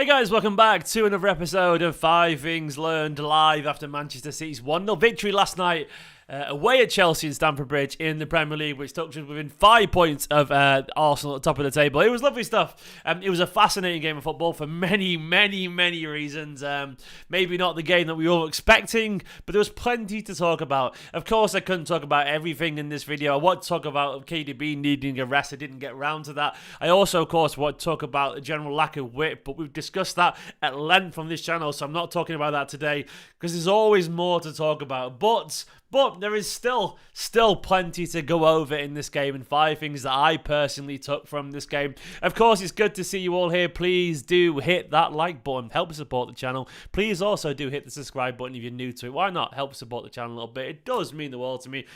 Guys, welcome back to another episode of 5 Things Learned live after Manchester City's 1-0 victory last night away at Chelsea in Stamford Bridge in the Premier League, which took us within 5 points of Arsenal at the top of the table. It was lovely stuff. It was a fascinating game of football for many reasons. Maybe not the game that we were all expecting, but there was plenty to talk about. Of course, I couldn't talk about everything in this video. I want to talk about KDB needing a rest. I didn't get around to that. I also, of course, want to talk about the general lack of width, but we've discussed that at length on this channel, so I'm not talking about that today because there's always more to talk about. But there is still plenty to go over in this game, and 5 things that I personally took from this game. Of course, it's good to see you all here. Please do hit that like button. Help support the channel. Please also do hit the subscribe button if you're new to it. Why not help support the channel a little bit? It does mean the world to me.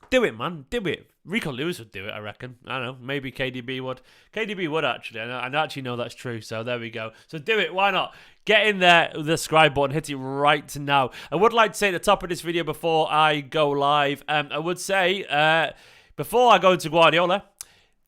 Do it, man. Do it. Rico Lewis would do it, I reckon. I don't know. Maybe KDB would. KDB would, actually. I actually know that's true, so there we go. So do it. Why not? Get in there with the subscribe button. Hit it right now. I would like to say at the top of this video before I go live, I would say, before I go into Guardiola,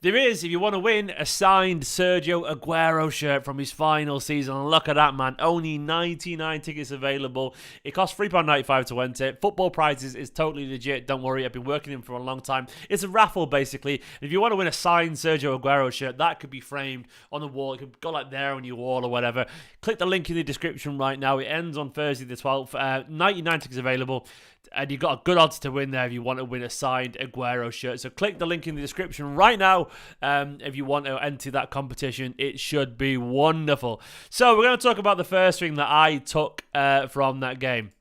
there is, if you want to win, a signed Sergio Aguero shirt from his final season. And look at that, man. Only 99 tickets available. It costs £3.95 to enter. Football prizes is totally legit. Don't worry, I've been working in for a long time. It's a raffle, basically. And if you want to win a signed Sergio Aguero shirt, that could be framed on the wall. It could go like there on your wall or whatever. Click the link in the description right now. It ends on Thursday the 12th. 99 tickets available. And you've got a good odds to win there if you want to win a signed Aguero shirt. So click the link in the description right now if you want to enter that competition. It should be wonderful. So we're going to talk about the first thing that I took from that game.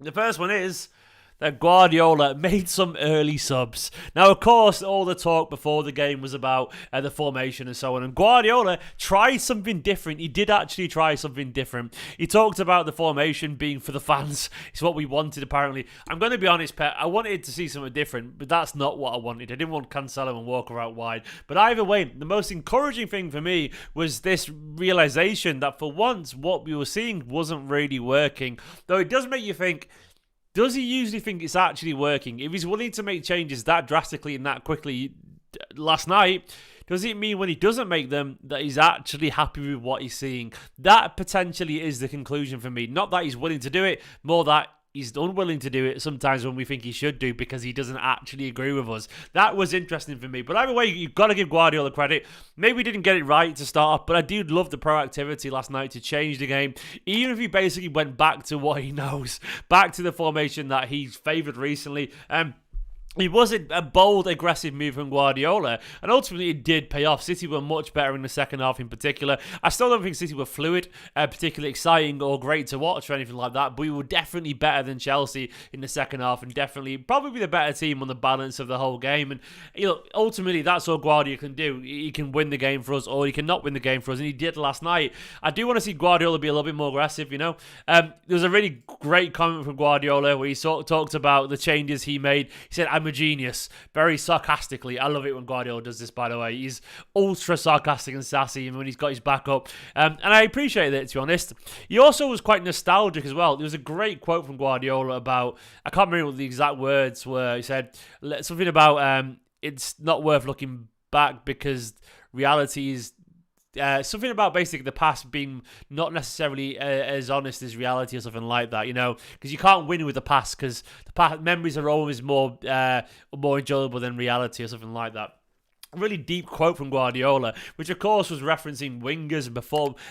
The first one is that Guardiola made some early subs. Now, of course, all the talk before the game was about the formation and so on. And Guardiola tried something different. He did actually try something different. He talked about the formation being for the fans. It's what we wanted, apparently. I'm going to be honest, Pet. I wanted to see something different, but that's not what I wanted. I didn't want Cancelo and Walker out wide. But either way, the most encouraging thing for me was this realization that for once, what we were seeing wasn't really working. Though it does make you think, does he usually think it's actually working? If he's willing to make changes that drastically and that quickly last night, does it mean when he doesn't make them that he's actually happy with what he's seeing? That potentially is the conclusion for me. Not that he's willing to do it, more that he's unwilling to do it sometimes when we think he should do because he doesn't actually agree with us. That was interesting for me. But either way, you've got to give Guardiola credit. Maybe he didn't get it right to start off, but I do love the proactivity last night to change the game. Even if he basically went back to what he knows, back to the formation that he's favoured recently. It was a bold, aggressive move from Guardiola, and ultimately it did pay off. City were much better in the second half in particular. I still don't think City were fluid, particularly exciting or great to watch or anything like that, but we were definitely better than Chelsea in the second half and definitely probably the better team on the balance of the whole game. And ultimately, that's all Guardiola can do. He can win the game for us or he can not win the game for us, and he did last night. I do want to see Guardiola be a little bit more aggressive, There was a really great comment from Guardiola where he talked about the changes he made. He said, I'm a genius, very sarcastically. I love it when Guardiola does this, by the way. He's ultra sarcastic and sassy when he's got his back up. And I appreciate it, to be honest. He also was quite nostalgic as well. There was a great quote from Guardiola about, I can't remember what the exact words were. He said something about it's not worth looking back because reality is something about basically the past being not necessarily as honest as reality or something like that, because you can't win with the past because the past memories are always more enjoyable than reality or something like that. A really deep quote from Guardiola, which of course was referencing wingers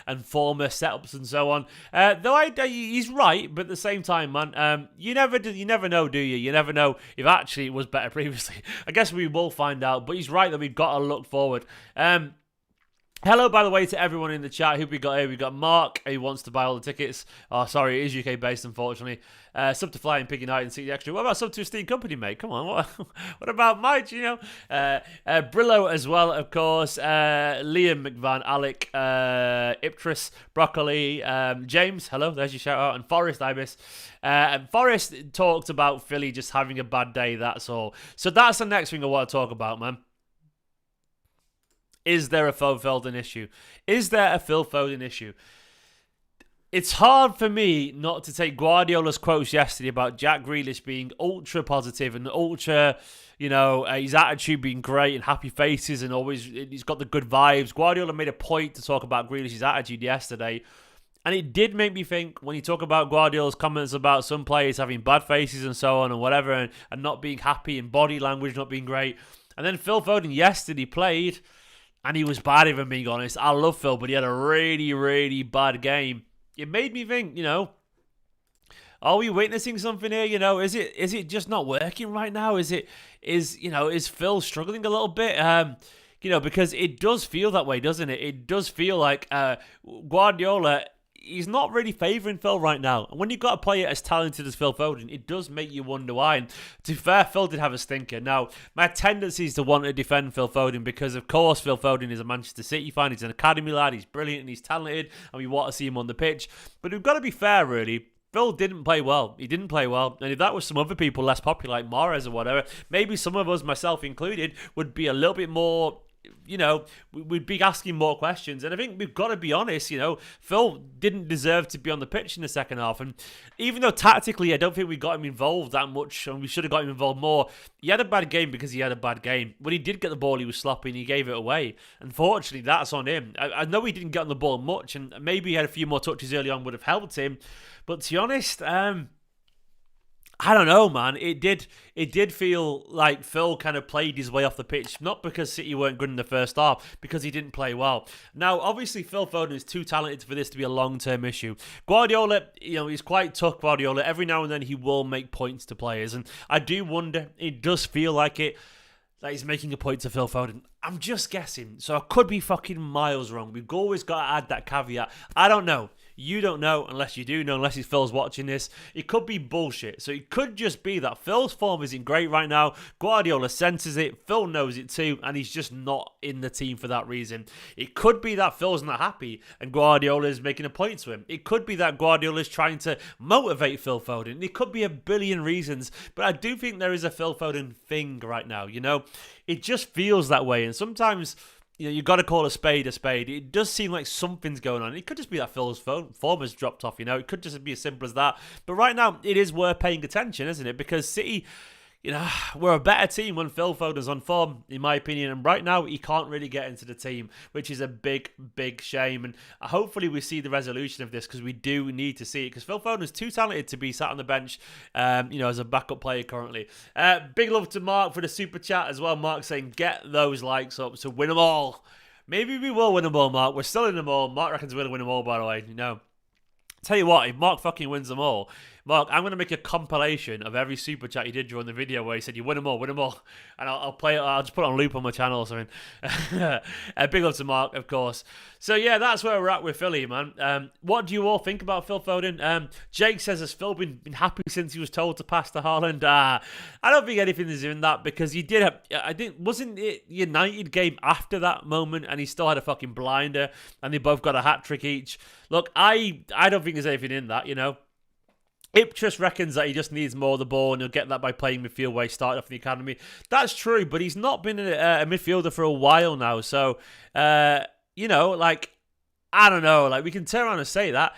and former setups and so on. Though he's right, but at the same time, man, you never know, do you? You never know if actually it was better previously. I guess we will find out, but he's right that we've got to look forward. Hello, by the way, to everyone in the chat. Who we got here? We got Mark, who wants to buy all the tickets. Oh, sorry, it is UK based, unfortunately. Sub to Flying Pig United and City Extra. What about sub to Esteemed Kompany, mate? Come on, what about Mike? Brillo as well, of course. Liam McVan, Alec, Iptris, Broccoli, James. Hello, there's your shout out, and Forrest Ibis. And Forrest talked about Philly just having a bad day. That's all. So that's the next thing I want to talk about, man. Is there a Phil Foden issue? Is there a Phil Foden issue? It's hard for me not to take Guardiola's quotes yesterday about Jack Grealish being ultra positive and ultra, his attitude being great and happy faces and always he's got the good vibes. Guardiola made a point to talk about Grealish's attitude yesterday. And it did make me think when you talk about Guardiola's comments about some players having bad faces and so on and whatever and not being happy and body language not being great. And then Phil Foden yesterday played and he was bad, if I'm being honest. I love Phil, but he had a really, really bad game. It made me think, are we witnessing something here? Is it just not working right now? Is Phil struggling a little bit? Because it does feel that way, doesn't it? It does feel like Guardiola, he's not really favouring Phil right now. And when you've got a player as talented as Phil Foden, it does make you wonder why. And to be fair, Phil did have a stinker. Now, my tendency is to want to defend Phil Foden because, of course, Phil Foden is a Manchester City fan. He's an academy lad. He's brilliant and he's talented. And we want to see him on the pitch. But we've got to be fair, really. Phil didn't play well. He didn't play well. And if that was some other people less popular, like Mahrez or whatever, maybe some of us, myself included, would be a little bit more... we'd be asking more questions. And I think we've got to be honest, Phil didn't deserve to be on the pitch in the second half. And even though tactically I don't think we got him involved that much and we should have got him involved more, he had a bad game because he had a bad game. When he did get the ball, he was sloppy and he gave it away. Unfortunately, that's on him. I know he didn't get on the ball much and maybe he had a few more touches early on would have helped him. But to be honest, I don't know, man. It did feel like Phil kind of played his way off the pitch, not because City weren't good in the first half, because he didn't play well. Now, obviously, Phil Foden is too talented for this to be a long-term issue. Guardiola, he's quite tough, Guardiola. Every now and then he will make points to players, and I do wonder, it does feel like it, that he's making a point to Phil Foden. I'm just guessing, so I could be fucking miles wrong. We've always got to add that caveat. I don't know. You don't know unless you do know, unless Phil's watching this. It could be bullshit. So it could just be that Phil's form isn't great right now. Guardiola senses it. Phil knows it too. And he's just not in the team for that reason. It could be that Phil's not happy and Guardiola is making a point to him. It could be that Guardiola is trying to motivate Phil Foden. It could be a billion reasons. But I do think there is a Phil Foden thing right now. It just feels that way. And sometimes... you've got to call a spade a spade. It does seem like something's going on. It could just be that Phil's form has dropped off, It could just be as simple as that. But right now, it is worth paying attention, isn't it? Because City, we're a better team when Phil Foden's on form, in my opinion. And right now, he can't really get into the team, which is a big, big shame. And hopefully we see the resolution of this because we do need to see it. Because Phil Foden's too talented to be sat on the bench, as a backup player currently. Big love to Mark for the super chat as well. Mark saying, get those likes up to win them all. Maybe we will win them all, Mark. We're still in them all. Mark reckons we're going to win them all, by the way. Tell you what, if Mark fucking wins them all, Mark, I'm going to make a compilation of every super chat he did during the video where he said, you win them all. And I'll play it, I'll just put it on loop on my channel or something. Big love to Mark, of course. So yeah, that's where we're at with Philly, man. What do you all think about Phil Foden? Jake says, has Phil been happy since he was told to pass to Haaland? I don't think anything is in that because he did have, wasn't it United game after that moment and he still had a fucking blinder and they both got a hat-trick each? Look, I don't think there's anything in that, Iptris reckons that he just needs more of the ball and he'll get that by playing midfield where he started off in the academy. That's true, but he's not been a midfielder for a while now. So, I don't know. We can turn around and say that.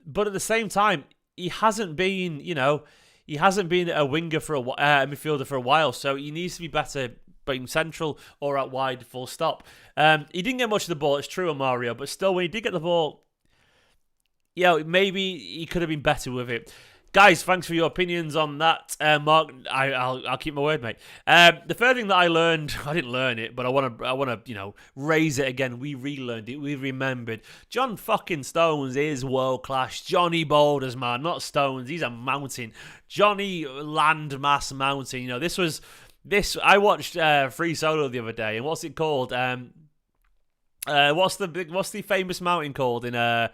But at the same time, he hasn't been, he hasn't been a winger for a midfielder for a while. So he needs to be better being central or out wide, full stop. He didn't get much of the ball. It's true on Mario. But still, when he did get the ball, maybe he could have been better with it. Guys, thanks for your opinions on that. Mark, I'll keep my word, mate. The third thing that I learned, I didn't learn it, but I want to, raise it again. We relearned it. We remembered. John fucking Stones is world class. Johnny Boulders, man, not Stones. He's a mountain. Johnny Landmass Mountain. I watched Free Solo the other day, and what's it called? What's the famous mountain called in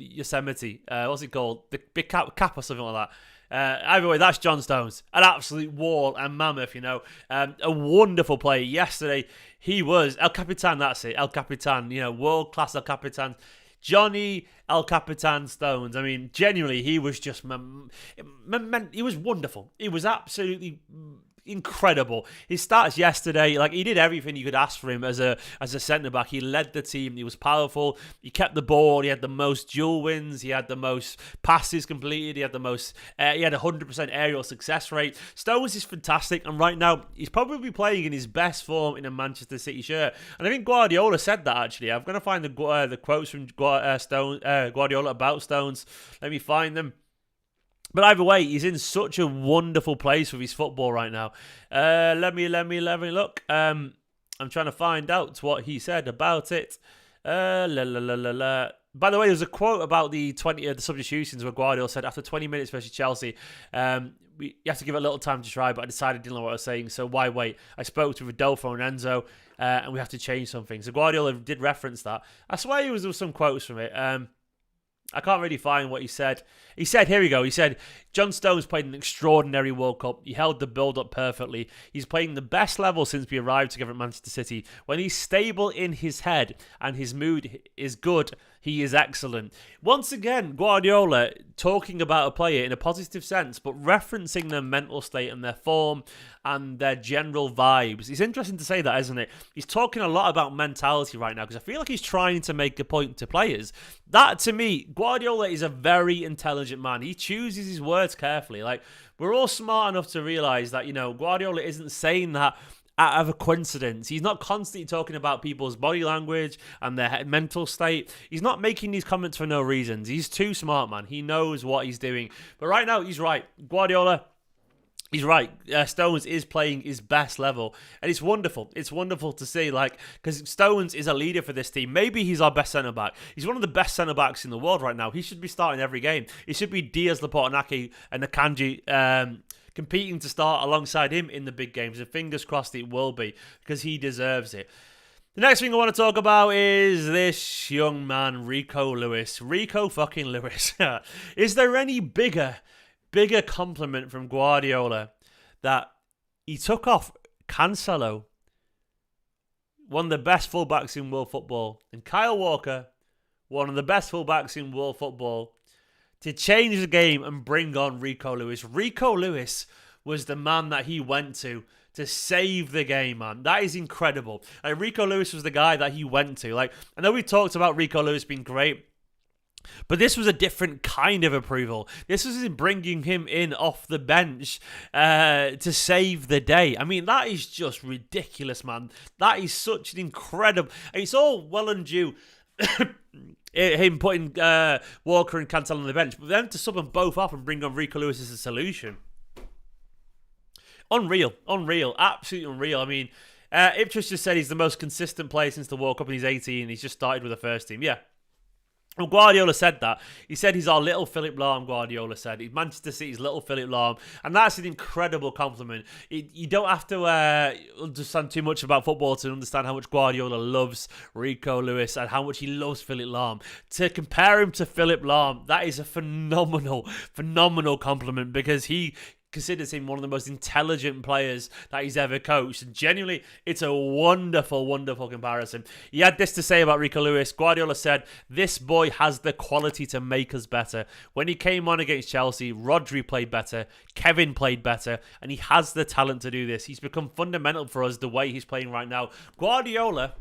Yosemite? What's it called? The Big Cap or something like that. Either way, that's John Stones. An absolute wall and mammoth, a wonderful player. Yesterday, he was El Capitan, that's it. El Capitan, world-class El Capitan. Johnny El Capitan Stones. I mean, genuinely, he was just... he was wonderful. He was absolutely incredible. His stats yesterday, like, he did everything you could ask for him as a centre-back. He led the team. He was powerful. He kept the ball. He had the most duel wins. He had the most passes completed. He had the most, he had 100% aerial success rate. Stones is fantastic, and right now, he's probably playing in his best form in a Manchester City shirt. And I think Guardiola said that, actually. I'm going to find the quotes from Guardiola about Stones. Let me find them. But either way, he's in such a wonderful place with his football right now. Let me look. I'm trying to find out what he said about it. By the way, there's a quote about the substitutions where Guardiola said after 20 minutes versus Chelsea, you have to give it a little time to try, but I decided I didn't know what I was saying, so why wait? I spoke to Rodolfo and Enzo, and we have to change something. So Guardiola did reference that. I swear there was some quotes from it. I can't really find what he said. He said, here we go. He said, John Stones played an extraordinary World Cup. He held the build-up perfectly. He's playing the best level since we arrived together at Manchester City. When he's stable in his head and his mood is good, he is excellent. Once again, Guardiola talking about a player in a positive sense, but referencing their mental state and their form and their general vibes. It's interesting to say that, isn't it? He's talking a lot about mentality right now because I feel like he's trying to make a point to players. That, to me, Guardiola is a very intelligent man. He chooses his words carefully. Like, we're all smart enough to realise that, Guardiola isn't saying that out of a coincidence. He's not constantly talking about people's body language and their mental state. He's not making these comments for no reasons. He's too smart, man. He knows what he's doing. But right now, he's right. Guardiola, he's right. Stones is playing his best level. And it's wonderful. It's wonderful to see, because Stones is a leader for this team. Maybe he's our best centre-back. He's one of the best centre-backs in the world right now. He should be starting every game. It should be Diaz, Laporte, and Akanji, competing to start alongside him in the big games. And fingers crossed it will be, because he deserves it. The next thing I want to talk about is this young man, Rico Lewis. Rico fucking Lewis. Is there any bigger compliment from Guardiola that he took off Cancelo, one of the best fullbacks in world football, and Kyle Walker, one of the best fullbacks in world football, to change the game and bring on Rico Lewis? Rico Lewis was the man that he went to save the game, man. That is incredible. Rico Lewis was the guy that he went to. I know we talked about Rico Lewis being great, but this was a different kind of approval. This was bringing him in off the bench to save the day. I mean, that is just ridiculous, man. That is such an incredible... It's all well and due... him putting Walker and Cancelo on the bench, but then to sub them both off and bring on Rico Lewis as a solution. Unreal, absolutely unreal. I mean, Ipswich just said he's the most consistent player since the World Cup and he's 18. He's just started with the first team. Yeah. Well, Guardiola said that. He said he's our little Philip Lahm, Guardiola said. He's Manchester City's little Philip Lahm. And that's an incredible compliment. You don't have to understand too much about football to understand how much Guardiola loves Rico Lewis and how much he loves Philip Lahm. To compare him to Philip Lahm, that is a phenomenal compliment, because he considers him one of the most intelligent players that he's ever coached. And genuinely, it's a wonderful comparison. He had this to say about Rico Lewis. Guardiola said, "This boy has the quality to make us better. When he came on against Chelsea, Rodri played better, Kevin played better, and he has the talent to do this. He's become fundamental for us the way he's playing right now." Guardiola...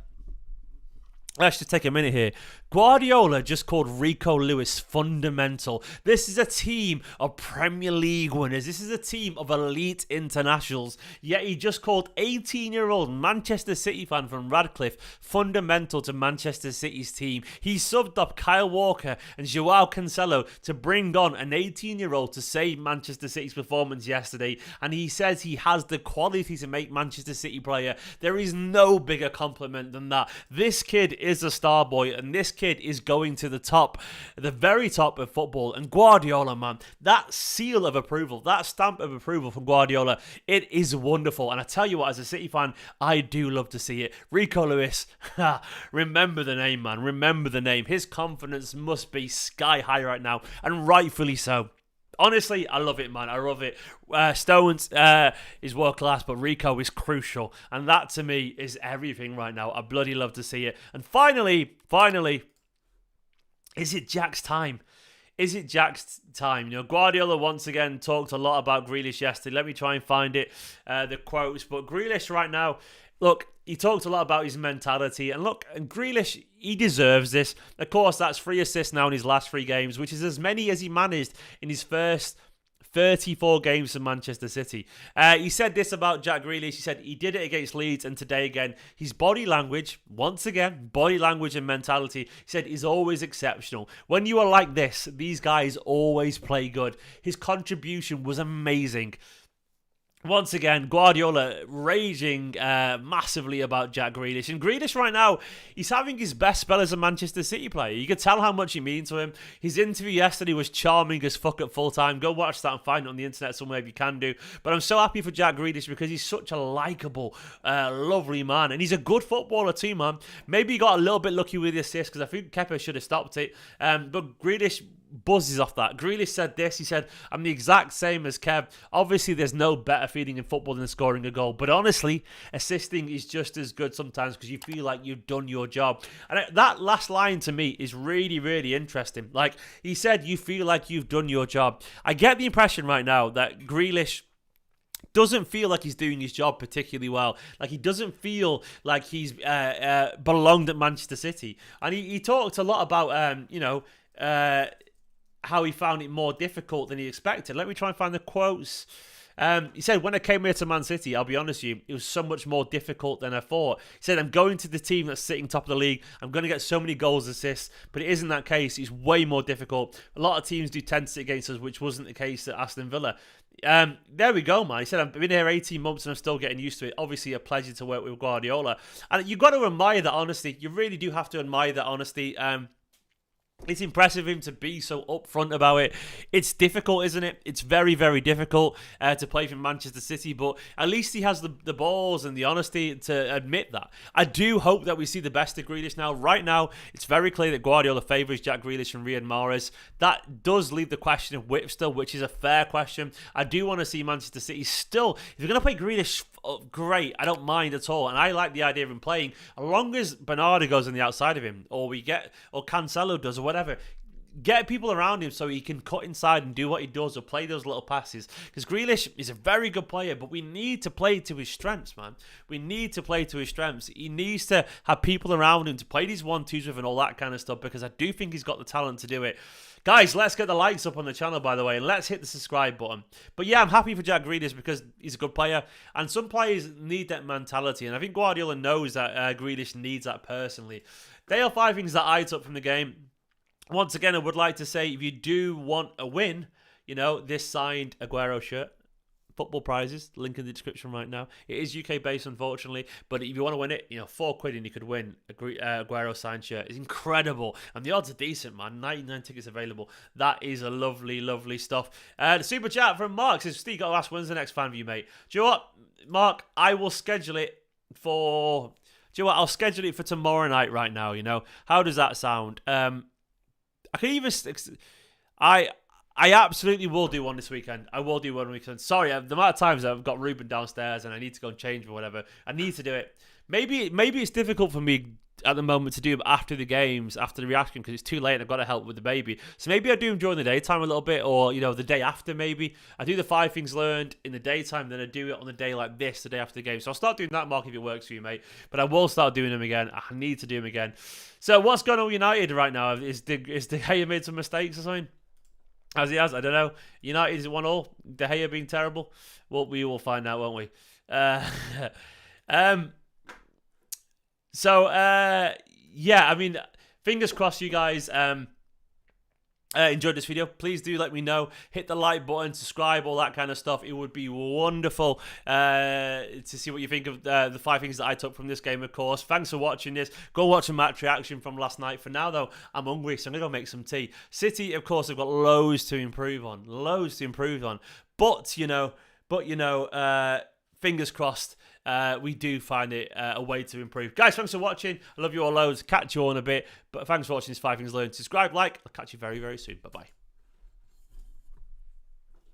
Let's just take a minute here. Guardiola just called Rico Lewis fundamental. This is a team of Premier League winners. This is a team of elite internationals. Yet he just called 18-year-old Manchester City fan from Radcliffe fundamental to Manchester City's team. He subbed up Kyle Walker and Joao Cancelo to bring on an 18-year-old to save Manchester City's performance yesterday. And he says he has the quality to make Manchester City player. There is no bigger compliment than that. This kid is a star boy, and this kid is going to the top, the very top of football. And Guardiola, man, that seal of approval, that stamp of approval from Guardiola, it is wonderful. And I tell you what, as a City fan, I do love to see it. Rico Lewis, remember the name, man, remember the name. His confidence must be sky high right now, and rightfully so. Honestly, I love it, man. I love it. Stones is world class, but Rico is crucial. And that, to me, is everything right now. I bloody love to see it. And finally, is it Jack's time? Is it Jack's time? Guardiola once again talked a lot about Grealish yesterday. Let me try and find it, the quotes. But Grealish right now, look, he talked a lot about his mentality. And look, Grealish, he deserves this. Of course, that's 3 assists now in his last 3 games, which is as many as he managed in his first 34 games for Manchester City. He said this about Jack Grealish. He said he did it against Leeds and today again. His body language, once again, body language and mentality, he said is always exceptional. When you are like this, these guys always play good. His contribution was amazing. Once again, Guardiola raging massively about Jack Grealish. And Grealish right now, he's having his best spell as a Manchester City player. You could tell how much he means to him. His interview yesterday was charming as fuck at full time. Go watch that and find it on the internet somewhere if you can do. But I'm so happy for Jack Grealish because he's such a likeable, lovely man. And he's a good footballer too, man. Maybe he got a little bit lucky with the assist because I think Kepa should have stopped it. But Grealish buzzes off that. Grealish said this. He said, I'm the exact same as Kev. Obviously, there's no better feeling in football than scoring a goal. But honestly, assisting is just as good sometimes because you feel like you've done your job. And that last line to me is really, really interesting. Like, he said, you feel like you've done your job. I get the impression right now that Grealish doesn't feel like he's doing his job particularly well. Like, he doesn't feel like he's belonged at Manchester City. And he talked a lot about, how he found it more difficult than he expected. Let me try and find the quotes. He said, when I came here to Man City, I'll be honest with you, it was so much more difficult than I thought. He said, I'm going to the team that's sitting top of the league. I'm going to get so many goals, assists, but it isn't that case. It's way more difficult. A lot of teams do tend to sit against us, which wasn't the case at Aston Villa. There we go, man. He said, I've been here 18 months and I'm still getting used to it. Obviously, a pleasure to work with Guardiola. And you've got to admire that honesty. You really do have to admire that honesty. It's impressive of him to be so upfront about it. It's difficult, isn't it? It's very, very difficult to play for Manchester City, but at least he has the balls and the honesty to admit that. I do hope that we see the best of Grealish now. Right now, it's very clear that Guardiola favours Jack Grealish and Riyad Mahrez. That does leave the question of width still, which is a fair question. I do want to see Manchester City still, if you're going to play Grealish, great, I don't mind at all, and I like the idea of him playing as long as Bernardo goes on the outside of him, or Cancelo does, or whatever. Get people around him so he can cut inside and do what he does, or play those little passes. Because Grealish is a very good player, but we need to play to his strengths, man. We need to play to his strengths. He needs to have people around him to play these 1-2s with and all that kind of stuff, because I do think he's got the talent to do it. Guys, let's get the likes up on the channel, by the way, and let's hit the subscribe button. But yeah, I'm happy for Jack Grealish because he's a good player, and some players need that mentality, and I think Guardiola knows that Grealish needs that personally. They are 5 things that I took from the game. Once again, I would like to say, if you do want a win, this signed Aguero shirt, football prizes, link in the description right now. It is UK based, unfortunately, but if you want to win it, £4 and you could win a Aguero signed shirt. It's incredible, and the odds are decent, man. 99 tickets available. That is a lovely, lovely stuff. The super chat from Mark says, Steve, got to ask, when's the next fan view, mate? Do you know what, Mark? I will schedule it for. Do you know what? I'll schedule it for tomorrow night. Right now, how does that sound? I can even. I absolutely will do one this weekend. I will do one weekend. Sorry, the amount of times I've got Ruben downstairs and I need to go and change or whatever. I need to do it. Maybe it's difficult for me at the moment to do after the games, after the reaction, because it's too late and I've got to help with the baby. So maybe I do them during the daytime a little bit, or the day after maybe. I do the 5 things learned in the daytime, then I do it on the day like this, the day after the game. So I'll start doing that, Mark, if it works for you, mate. But I will start doing them again. I need to do them again. So what's going on with United right now? Is De Gea made some mistakes or something? As he has, I don't know. United is 1-1. De Gea being terrible. Well, we will find out, won't we? Yeah, I mean, fingers crossed you guys enjoyed this video. Please do let me know. Hit the like button, subscribe, all that kind of stuff. It would be wonderful to see what you think of the 5 things that I took from this game, of course. Thanks for watching this. Go watch a match reaction from last night. For now, though, I'm hungry, so I'm going to go make some tea. City, of course, have got loads to improve on. Loads to improve on. But, fingers crossed, we do find it a way to improve. Guys, thanks for watching. I love you all loads. Catch you all in a bit. But thanks for watching this 5 Things Learned. Subscribe, like. I'll catch you very, very soon. Bye-bye.